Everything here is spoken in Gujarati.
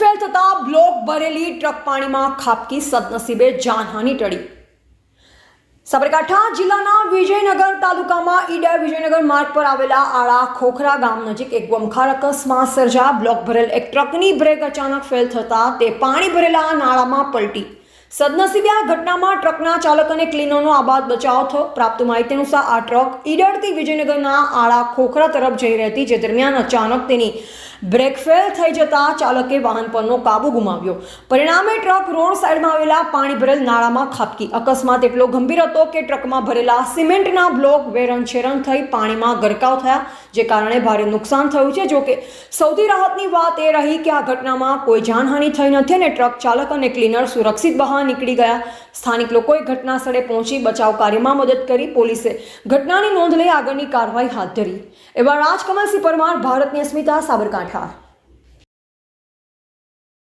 ફેલ થતાં બ્લોક ભરેલી ટ્રક પાણીમાં ખાબકી, સદનસીબે જાનહાનિ ટળી। સાબરકાંઠા જિલ્લાના વિજયનગર તાલુકામાં ઈડર વિજયનગર માર્ગ પર આવેલા આળા ખોખરા ગામ નજીક એક ગમખાર અકસ્માત સર્જાયો। બ્લોક ભરેલ એક ટ્રકની બ્રેક અચાનક ફેલ થતાં તે પાણી ભરેલા નાળામાં પલટી। સદનસીબે આ ઘટનામાં ટ્રકના ચાલક અને ક્લીનરનો આબાદ બચાવ થયો। પ્રાપ્ત માહિતી અનુસાર આ ટ્રક ઈડરથી વિજયનગરના આળા ખોખરા તરફ જઈ રહી હતી, જે દરમિયાન અચાનક તેની બ્રેક ફેલ થઈ જતા ચાલકે વાહન પરનો કાબુ ગુમાવ્યો। પરિણામે ટ્રક રોડ સાઈડમાં આવેલા પાણી ભરેલ નાળામાં ખાબકી। અકસ્માત એટલો ગંભીર હતો કે ટ્રકમાં ભરેલા સિમેન્ટના બ્લોક વેરણછેરણ થઈ પાણીમાં ગરકાવ થયા, જે કારણે ભારે નુકસાન થયું છે। જોકે સૌથી રાહતની વાત એ રહી કે આ ઘટનામાં કોઈ જાનહાનિ થઈ નથી અને ટ્રક ચાલક અને ક્લીનર સુરક્ષિત બહાર નીકળી ગયા। સ્થાનિક લોકોએ ઘટના સ્થળે પહોંચી બચાવ કાર્યમાં મદદ કરી। પોલીસે ઘટનાની નોંધ લઈ આગળની કાર્યવાહી હાથ ધરી। એવા રાજકમલસિંહ પરમાર, ભારતની અસ્મિતા, સાબરકાંઠા।